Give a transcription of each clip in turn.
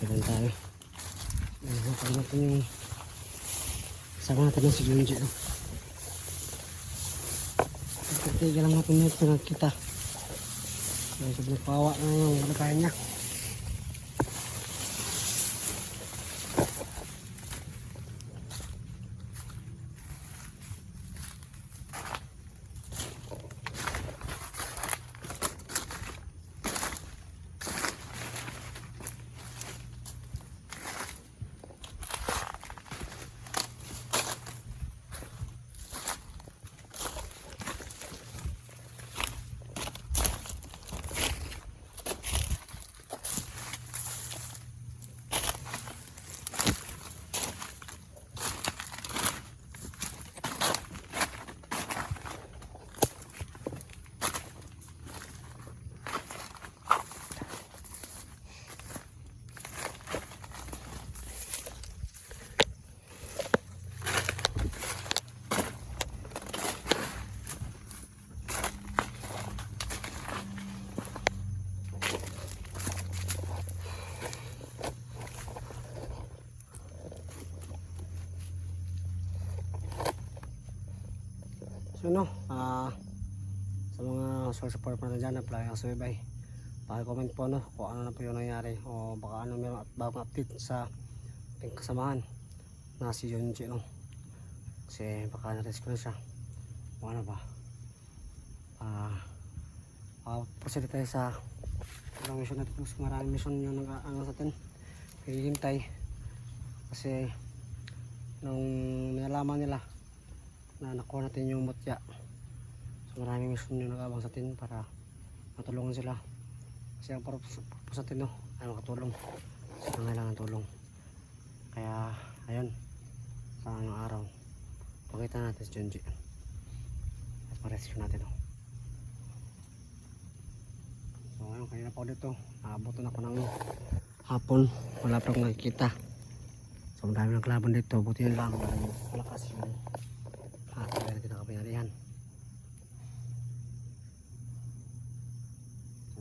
Tignan tayo. Nakapag natin yung sama natin ng si Junji. Tiga lang natin yung pinagkita. Sobrang pawa na yung malakayan niya. So no, sa mga support po natin dyan, apply ang sumibay. Paki-comment po no, kung ano na po yung nangyari o baka ano meron at bagong update sa ating kasamahan na si Junji no. Kasi baka na-rescue na siya. O ano ba? Proceed tayo sa ilang mission natin. Mas maraming mission yung nag-ano sa atin. Hihintay. Kasi nung nalaman nila na nakuha natin yung mutya, so maraming mission yung nag-abang sa atin para matulungan sila. Kasi ang purpose natin no, ay makatulong sa kailangan tulong. Kaya ayun, sa anong araw pakita natin si Junji at ma-rescue natin no. So ayun, kanina pa ako dito, naabutan ako ng hapon, wala pa akong nakikita. So marami naglaban dito, buti yun lang malakas yung talaga natin nakapangyarihan. So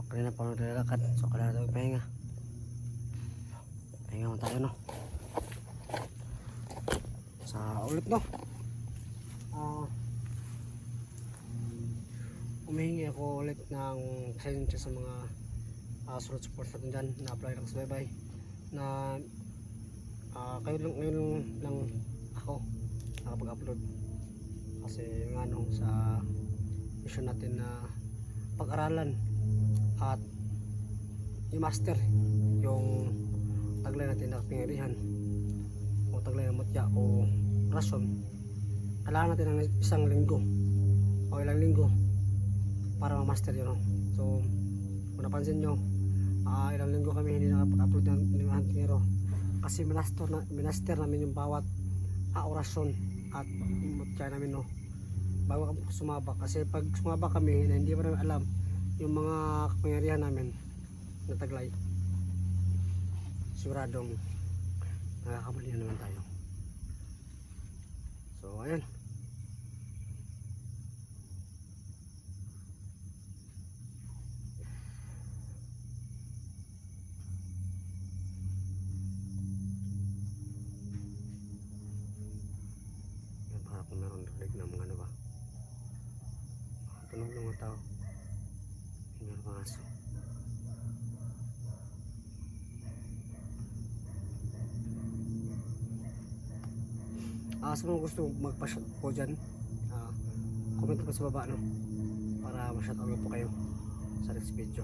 kanina pa naglalakad, so kailangan natin pahinga mo tayo no. Sa ulit no, humihingi ako ulit ng pasensya sa mga sunod support natin dyan na apply ng subaybay na ngayon lang ako nakapag-upload kasi yung ano sa mission natin na pag-aralan at i-master yung taglay natin na pingyarihan o taglay ng mutya o rason. Kailangan natin ng isang linggo o ilang linggo para ma-master yun no? So kung napansin nyo, ilang linggo kami hindi nakapag-upload ng Hunting Hero kasi minaster namin yung bawat orasyon at mutya namin no, bago kami sumabak. Kasi pag sumabak kami na hindi pa namin alam yung mga kapangyarihan namin na taglay, siguradong nakakamali na naman tayo. So ayun, kung meron dalig na mga ano ba, tunog ng mga tao, meron mga aso. Sa mga gusto magpa-shot po dyan, comment po sa baba no, para ma-shot out po kayo sa next video.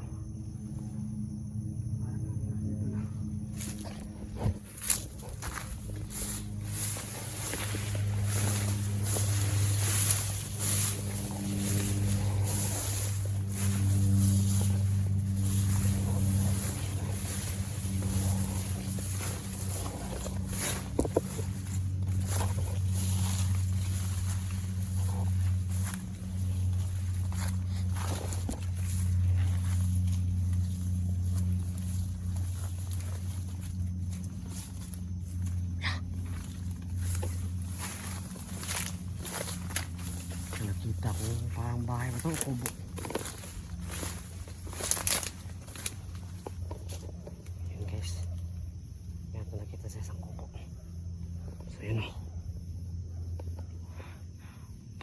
Nakita ko parang bahay ba ito, kubo.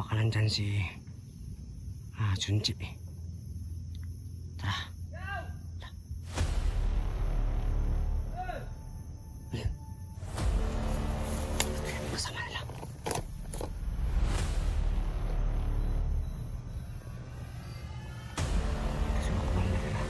baka nandyan si Junji. Tara. Kasama nila. Kasi makuha nila.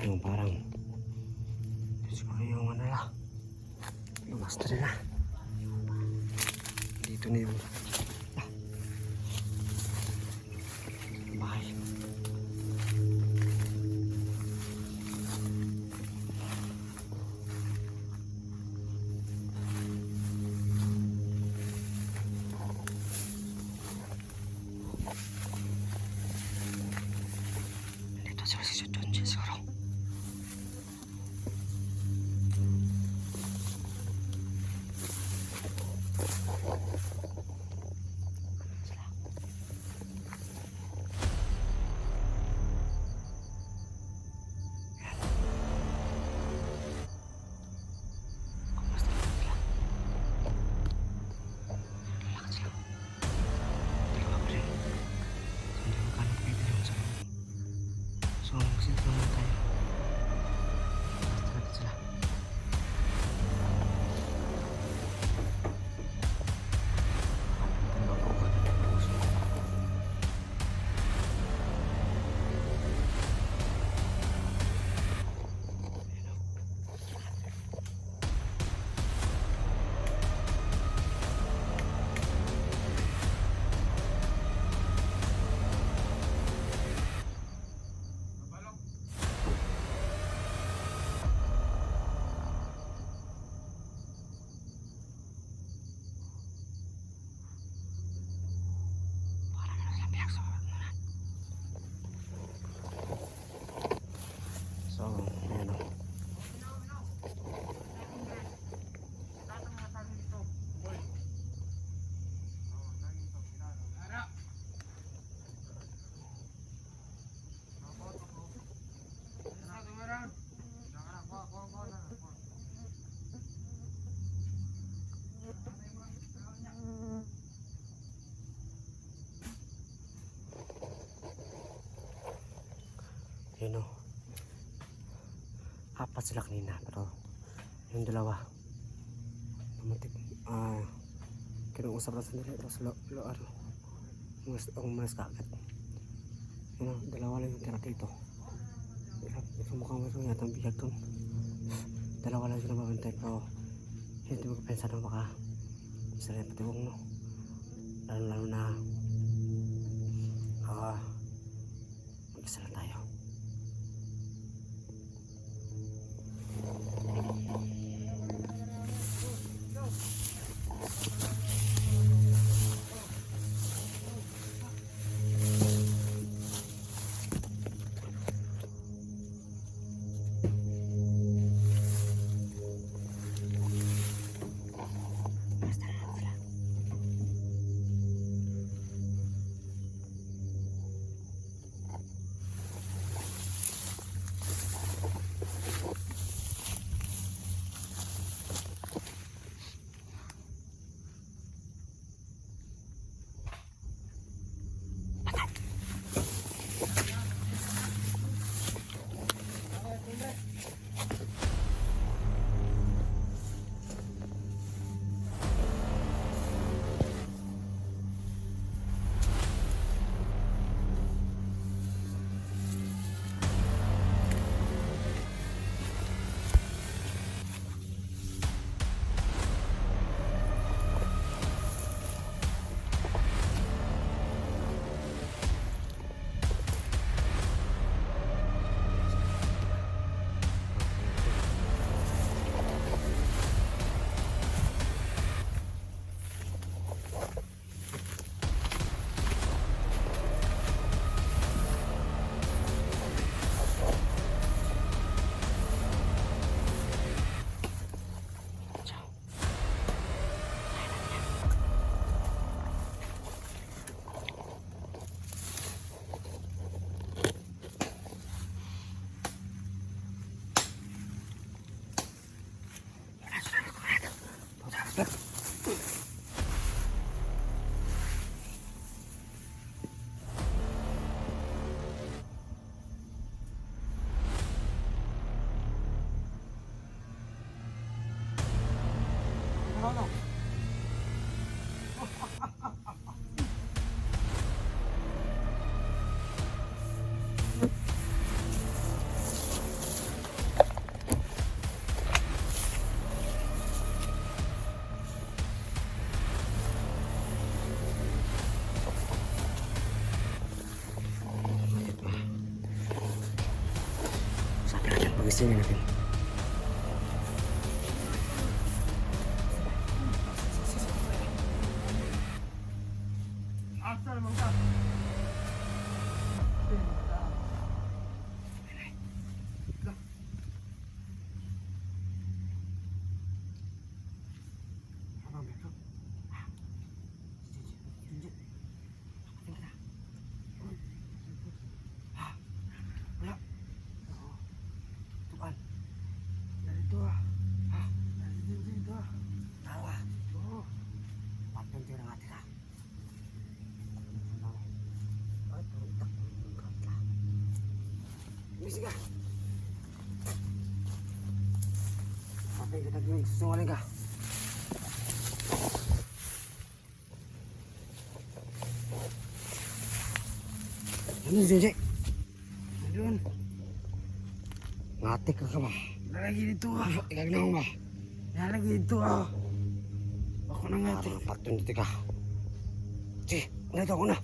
Yung parang siguro yung ano na yung master na dito na yung bahay. Dito siguro si Junji siguro. So, magsisimula na tayo. Basta natin sila. So, ayan o. Yun o. Apat sila kanina pero yung dalawa pumuntik kinuusap na sandali tapos umalis kaagad. Yun o, dalawa lang yung tira dito. Mukhang mayroon yata ang bihag dun. Dalawa lang sila mabantay pero hindi mo kapensa na baka isa rin patiwong no. Lalo na mag-isa lang tayo. testingin natin. Sige. Patay ka taging susungaling ka. Ano Junji? Ayun. Ngatik ka ba? Nalagi dito ah. Ikag na ba? Nalagi dito ah. Ako na ngatik. Patun dito ka. Sige, nalito ako na.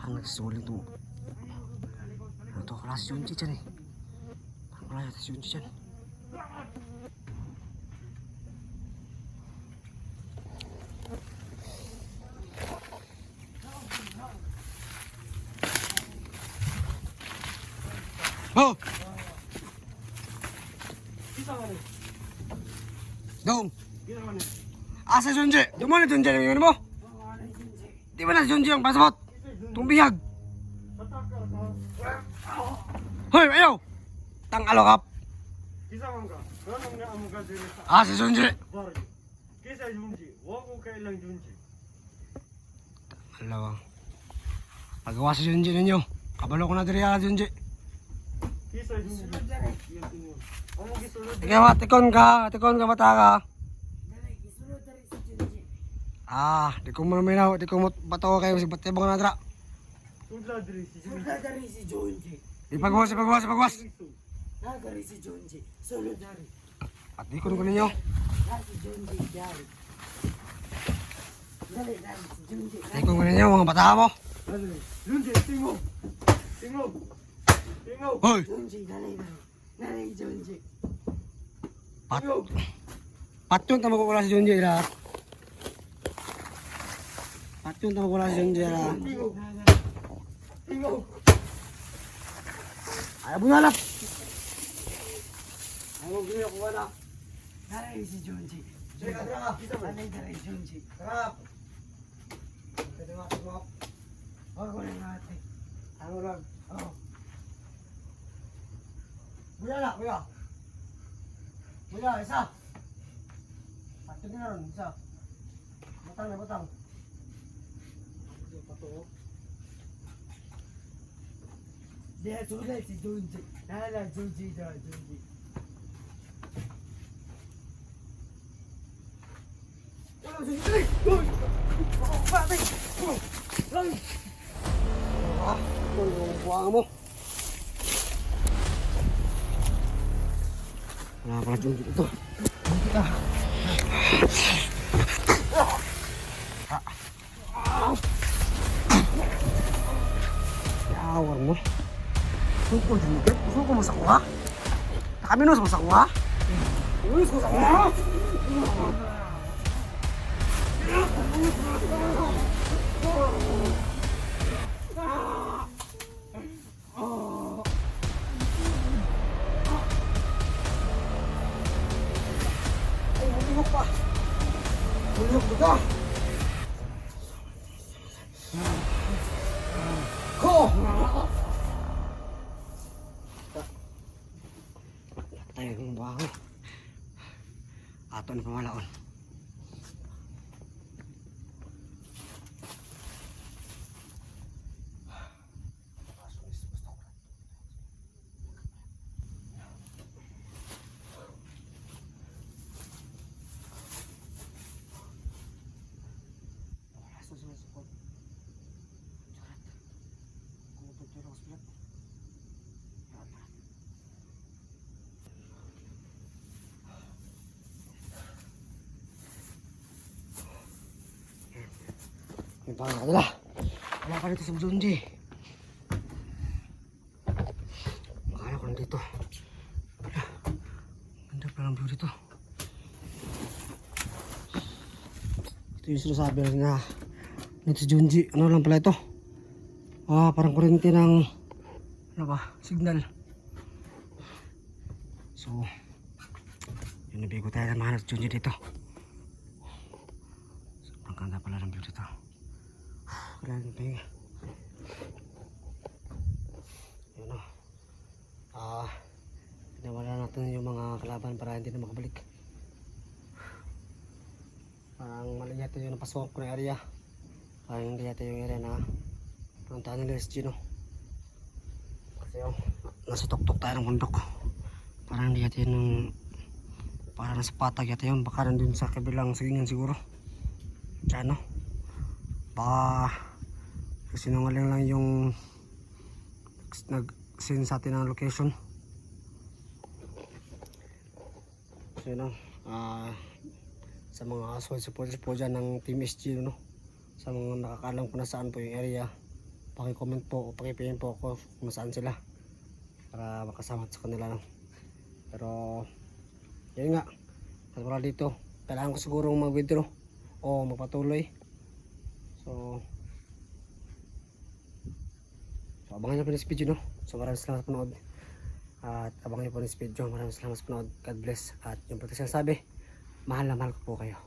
Parang nagsusulit ito. Ano ito? Klase Junji dyan eh. Parang klase Junji dyan. Oh! Dong! Asa Junji? Di mo na Junji yung mo? Di ba na Junji yung pasabot? Tumbihag! Hoy, ayaw! Tang alokap! Ah, si Junji! Kisa Junji, wako kailang Junji. Alawang. Pagawa si Junji ninyo. Kabalo ko na diri ala Junji. Kisa Junji. Amo gisulod. Ikaw, tikon ka bata ka. Ah, di ko mo minaw, di ko mo bato kayo si batibong na dra. Sudla diri si Junji. Sulod dari si Junji. Ipagwas. Nagari si Junji. Sulod dari. At di ko ninyo. Si Junji dari. Dari si Junji. Di ko ninyo mga bata mo. Junji, tingog. Hoy! Junji dari. Dari Junji. Patyon tamo ko wala si Junji ra. Patyon tamo ko wala si Junji ra. Tingog. Ayaw bunalap. Ayaw gini ako wala. Dari si Junji. Dari Junji. Karap. Pwede nga ito. Wako na natin. Ano lang? Oh. Buya. Buya, isa. Patyon na ron, isa. Butang. Pato. Dia sulod si Junji. Nala Junji dari Junji. Buang mo. Wala pala Junji ito. Awar mo. Suko Junji. Suko mo sa kuha. Nakaminos mo sa kuha. Minos ko sa kuha. Ay, hindi mo pa. Tayo ng baho. Ato na pamalaon. Yung pangalan nila. Wala pa dito sa Junji. Makala ko lang dito. Wala. Ganda pa lang view dito. Ito yung sinasabi na dito sa Junji. Ano lang pala ito? Parang kurente ng ano ba? Signal. So, yun nabigo tayo na mahanap sa Junji dito. Sobrang ganda pala ng view dito. Kailangan ng pahinga. Yun o. Pinawala natin yung mga kalaban para hindi na makabalik. Parang mali yata yung napasok ko na area. Parang hindi yata yung area na puntahan nila si Gino. Kasi nasa tuktok tayo ng bundok. Parang hindi yata yung parang nasa patag yata yun. Baka nandun sa kabilang sigingan siguro. Diyan no. Baka sinungaling lang yung nag-send sa atin ng location. So yun sa mga solid supporters po dyan ng Team SG, no? Sa mga nakakaalam kung nasaan po yung area, paki-comment po o paki-PM po ako kung nasaan sila para makasama sa kanila, no? Pero yun nga, wala dito, kailangan ko siguro mag-withdraw o magpatuloy. So abangan nyo po ng video, no? So maraming salamat sa panood. At abangan nyo po ng video. Maraming salamat sa panood. God bless. At yung protection sabi, mahal na mahal ko po kayo.